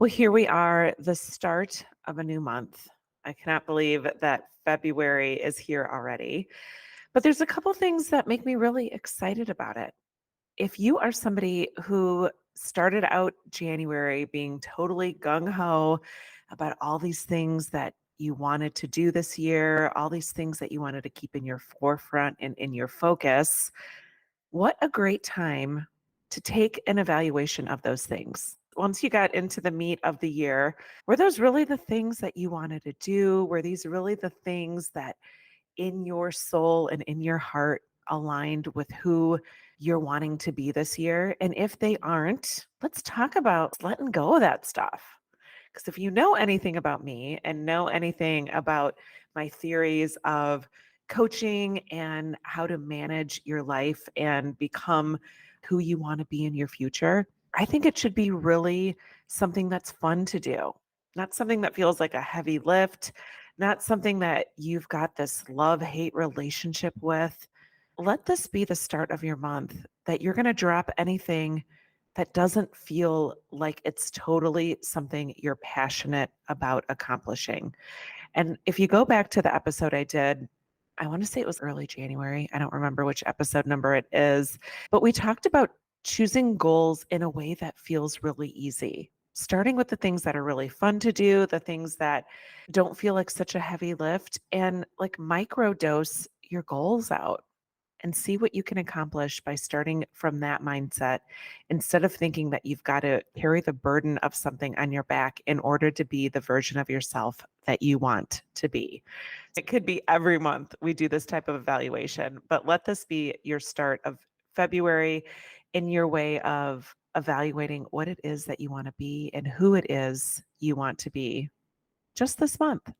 Well, here we are, the start of a new month. I cannot believe that February is here already. But there's a couple things that make me really excited about it. If you are somebody who started out January being totally gung ho about all these things that you wanted to do this year, all these things that you wanted to keep in your forefront and in your focus, what a great time to take an evaluation of those things. Once you got into the meat of the year, were those really the things that you wanted to do? Were these really the things that in your soul and in your heart aligned with who you're wanting to be this year? And if they aren't, let's talk about letting go of that stuff. Because if you know anything about me and know anything about my theories of coaching and how to manage your life and become who you want to be in your future, I think it should be really something that's fun to do, not something that feels like a heavy lift, not something that you've got this love hate relationship with. Let this be the start of your month that you're going to drop anything that doesn't feel like it's totally something you're passionate about accomplishing. And if you go back to the episode I did, I want to say it was early January. I don't remember which episode number it is, but we talked about choosing goals in a way that feels really easy. Starting with the things that are really fun to do, the things that don't feel like such a heavy lift, and like micro dose your goals out and see what you can accomplish by starting from that mindset instead of thinking that you've got to carry the burden of something on your back in order to be the version of yourself that you want to be. It could be every month we do this type of evaluation, but let this be your start of February in your way of evaluating what it is that you want to be and who it is you want to be just this month.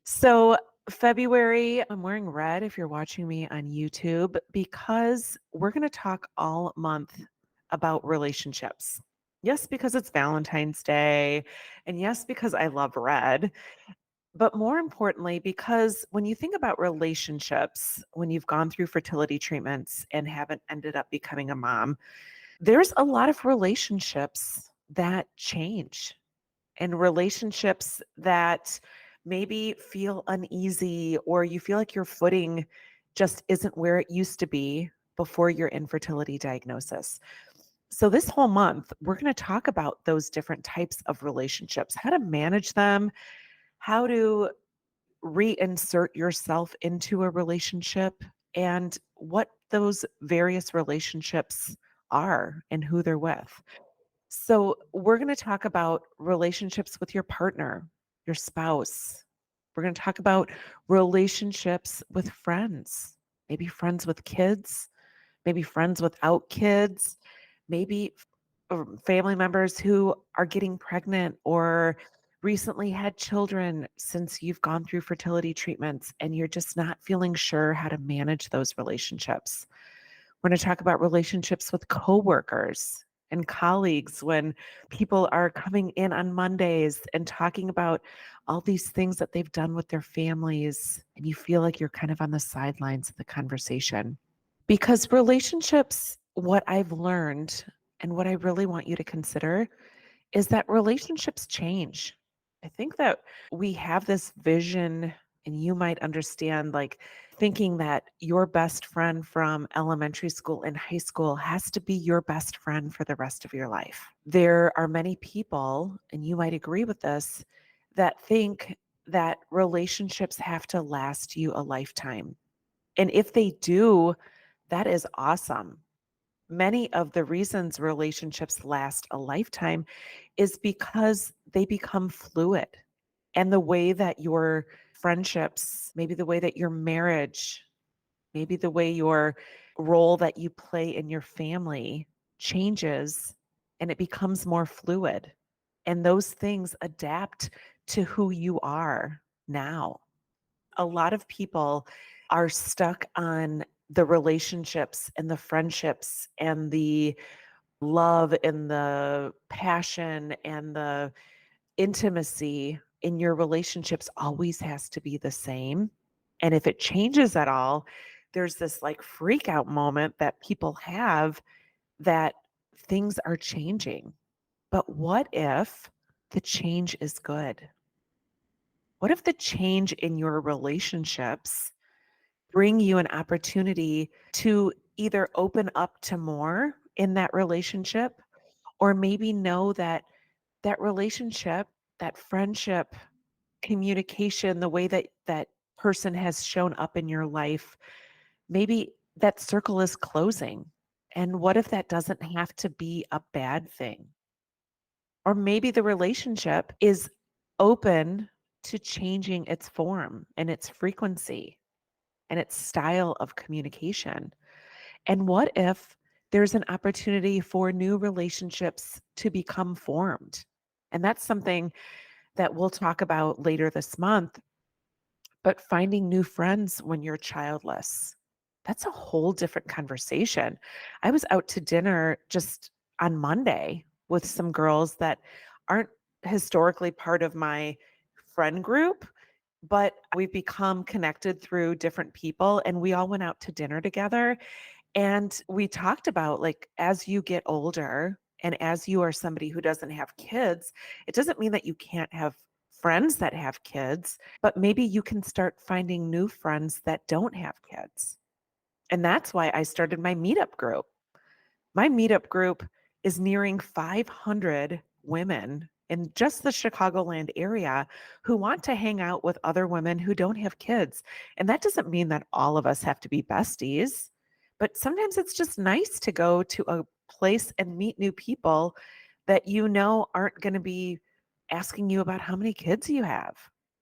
So, February, I'm wearing red if you're watching me on YouTube because we're going to talk all month about relationships. Yes, because it's Valentine's Day. And yes, because I love red. But more importantly, because when you think about relationships, when you've gone through fertility treatments and haven't ended up becoming a mom, there's a lot of relationships that change and relationships that maybe feel uneasy or you feel like your footing just isn't where it used to be before your infertility diagnosis. So, this whole month, we're going to talk about those different types of relationships, how to manage them, how to reinsert yourself into a relationship, and what those various relationships are and who they're with. So, we're going to talk about relationships with your partner, your spouse. We're going to talk about relationships with friends, maybe friends with kids, maybe friends without kids, maybe family members who are getting pregnant or recently had children since you've gone through fertility treatments and you're just not feeling sure how to manage those relationships. We're going to talk about relationships with coworkers and colleagues when people are coming in on Mondays and talking about all these things that they've done with their families, and you feel like you're kind of on the sidelines of the conversation. Because relationships, what I've learned and what I really want you to consider is that relationships change. I think that we have this vision, and you might understand, like thinking that your best friend from elementary school and high school has to be your best friend for the rest of your life. There are many people, and you might agree with this, that think that relationships have to last you a lifetime. And if they do, that is awesome. Many of the reasons relationships last a lifetime is because they become fluid. And the way that your friendships, maybe the way that your marriage, maybe the way your role that you play in your family changes and it becomes more fluid. And those things adapt to who you are now. A lot of people are stuck on the relationships and the friendships and the love and the passion and the intimacy in your relationships always has to be the same. And if it changes at all, there's this like freak out moment that people have that things are changing. But what if the change is good? What if the change in your relationships bring you an opportunity to either open up to more in that relationship or maybe know that that relationship, that friendship, communication, the way that that person has shown up in your life, maybe that circle is closing. And what if that doesn't have to be a bad thing? Or maybe the relationship is open to changing its form and its frequency and its style of communication. And what if there's an opportunity for new relationships to become formed? And that's something that we'll talk about later this month. But finding new friends when you're childless, that's a whole different conversation. I was out to dinner just on Monday with some girls that aren't historically part of my friend group, but we've become connected through different people and we all went out to dinner together and we talked about like as you get older and as you are somebody who doesn't have kids, it doesn't mean that you can't have friends that have kids, but maybe you can start finding new friends that don't have kids. And that's why I started my meetup group. My meetup group is nearing 500 women in just the Chicagoland area who want to hang out with other women who don't have kids. And that doesn't mean that all of us have to be besties, but sometimes it's just nice to go to a place and meet new people that you know aren't going to be asking you about how many kids you have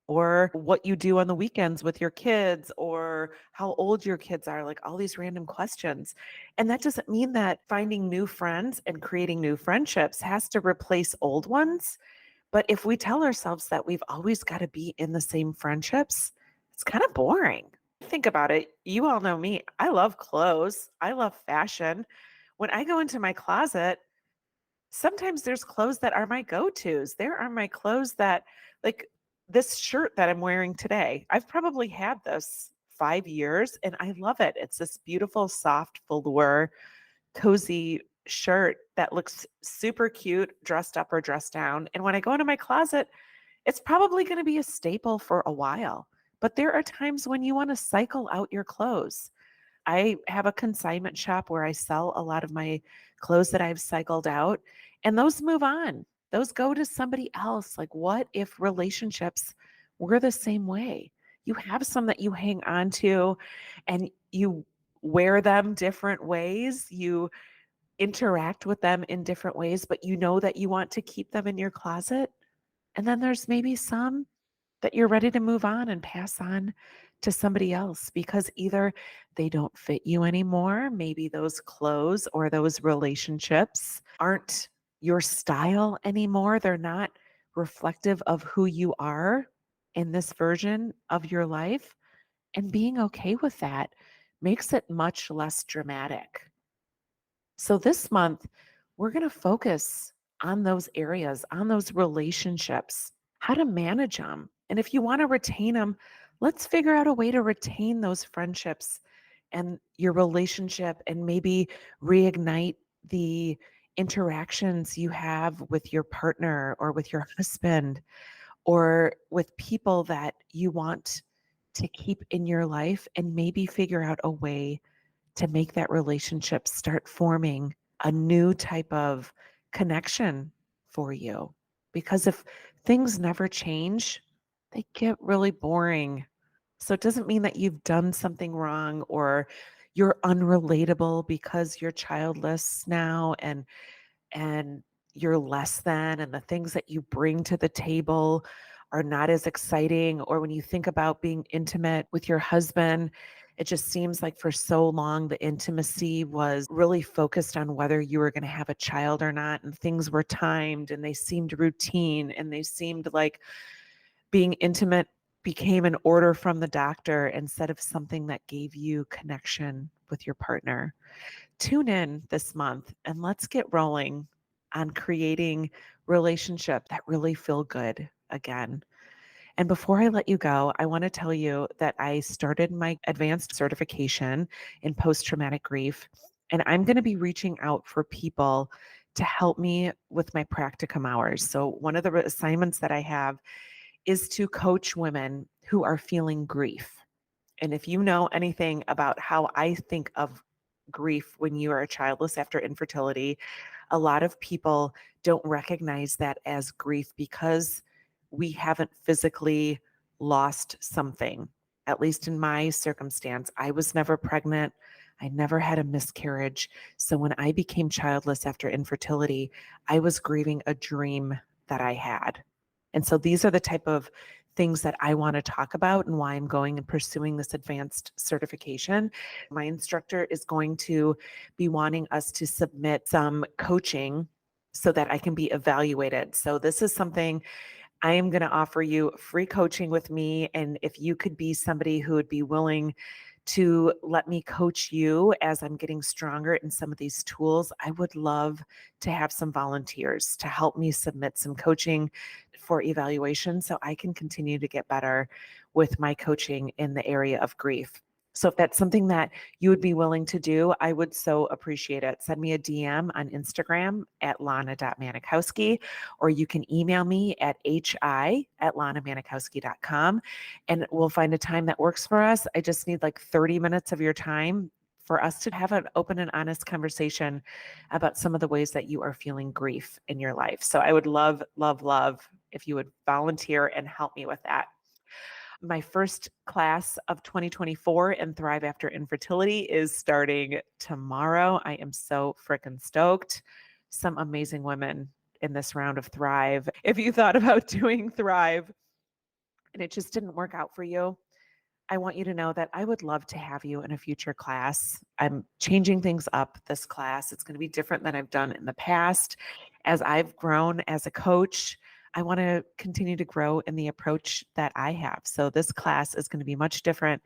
or what you do on the weekends with your kids or how old your kids are, like all these random questions. And that doesn't mean that finding new friends and creating new friendships has to replace old ones. But if we tell ourselves that we've always got to be in the same friendships, it's kind of boring. Think about it. You all know me. I love clothes, I love fashion. When I go into my closet, sometimes there's clothes that are my go-tos. There are my clothes that like this shirt that I'm wearing today. I've probably had this 5 years and I love it. It's this beautiful soft velour cozy shirt that looks super cute dressed up or dressed down. And when I go into my closet, it's probably going to be a staple for a while. But there are times when you want to cycle out your clothes. I have a consignment shop where I sell a lot of my clothes that I've cycled out, and those move on. Those go to somebody else. Like, what if relationships were the same way? You have some that you hang on to and you wear them different ways. You interact with them in different ways, but you know that you want to keep them in your closet. And then there's maybe some that you're ready to move on and pass on to somebody else because either they don't fit you anymore, maybe those clothes or those relationships aren't your style anymore. They're not reflective of who you are in this version of your life. And being okay with that makes it much less dramatic. So this month, we're going to focus on those areas, on those relationships, how to manage them. And if you want to retain them, let's figure out a way to retain those friendships and your relationship and maybe reignite the interactions you have with your partner or with your husband or with people that you want to keep in your life and maybe figure out a way to make that relationship start forming a new type of connection for you. Because if things never change, they get really boring. So it doesn't mean that you've done something wrong or you're unrelatable because you're childless now and you're less than and the things that you bring to the table are not as exciting or when you think about being intimate with your husband it just seems like for so long the intimacy was really focused on whether you were going to have a child or not and things were timed and they seemed routine and they seemed like being intimate became an order from the doctor instead of something that gave you connection with your partner. Tune in this month and let's get rolling on creating relationships that really feel good again. And before I let you go, I want to tell you that I started my advanced certification in post traumatic grief. And I'm going to be reaching out for people to help me with my practicum hours. So, one of the assignments that I have is to coach women who are feeling grief. And if you know anything about how I think of grief when you are childless after infertility, a lot of people don't recognize that as grief because we haven't physically lost something. At least in my circumstance, I was never pregnant. I never had a miscarriage. So when I became childless after infertility, I was grieving a dream that I had. And so these are the type of things that I want to talk about and why I'm going and pursuing this advanced certification. My instructor is going to be wanting us to submit some coaching so that I can be evaluated. So this is something I am going to offer you free coaching with me. And if you could be somebody who would be willing to let me coach you as I'm getting stronger in some of these tools, I would love to have some volunteers to help me submit some coaching for evaluation so I can continue to get better with my coaching in the area of grief. So if that's something that you would be willing to do, I would so appreciate it. Send me a DM on Instagram at lana.manikowski, or you can email me at hi@lanamanikowski.com, and we'll find a time that works for us. I just need like 30 minutes of your time for us to have an open and honest conversation about some of the ways that you are feeling grief in your life. So I would love, love, love if you would volunteer and help me with that. My first class of 2024 in Thrive After Infertility is starting tomorrow. I am so freaking stoked. Some amazing women in this round of Thrive. If you thought about doing Thrive and it just didn't work out for you, I want you to know that I would love to have you in a future class. I'm changing things up this class. It's going to be different than I've done in the past. As I've grown as a coach, I want to continue to grow in the approach that I have. So this class is going to be much different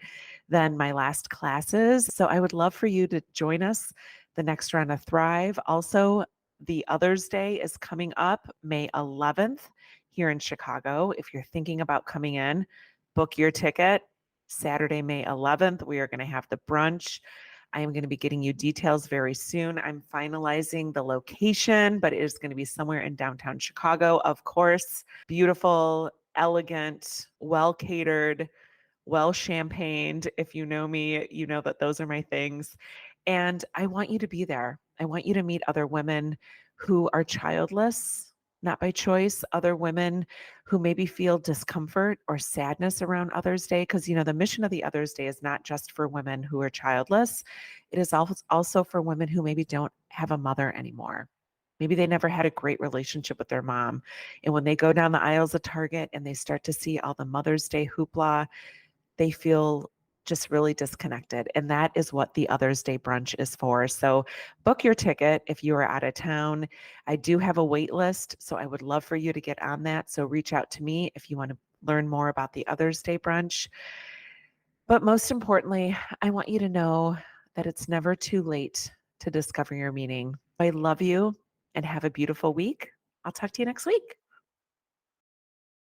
than my last classes. So I would love for you to join us the next round of Thrive. Also, the Others Day is coming up May 11th here in Chicago. If you're thinking about coming in, book your ticket. Saturday, May 11th, we are going to have the brunch. I am going to be getting you details very soon. I'm finalizing the location, but it is going to be somewhere in downtown Chicago, of course. Beautiful, elegant, well catered, well champagned. If you know me, you know that those are my things. And I want you to be there. I want you to meet other women who are childless, not by choice, other women who maybe feel discomfort or sadness around Others Day. Because, the mission of the Others Day is not just for women who are childless, it is also for women who maybe don't have a mother anymore. Maybe they never had a great relationship with their mom. And when they go down the aisles of Target and they start to see all the Mother's Day hoopla, they feel just really disconnected. And that is what the Others Day brunch is for. So book your ticket if you are out of town. I do have a wait list, so I would love for you to get on that. So reach out to me if you want to learn more about the Others Day brunch. But most importantly, I want you to know that it's never too late to discover your meaning. I love you and have a beautiful week. I'll talk to you next week.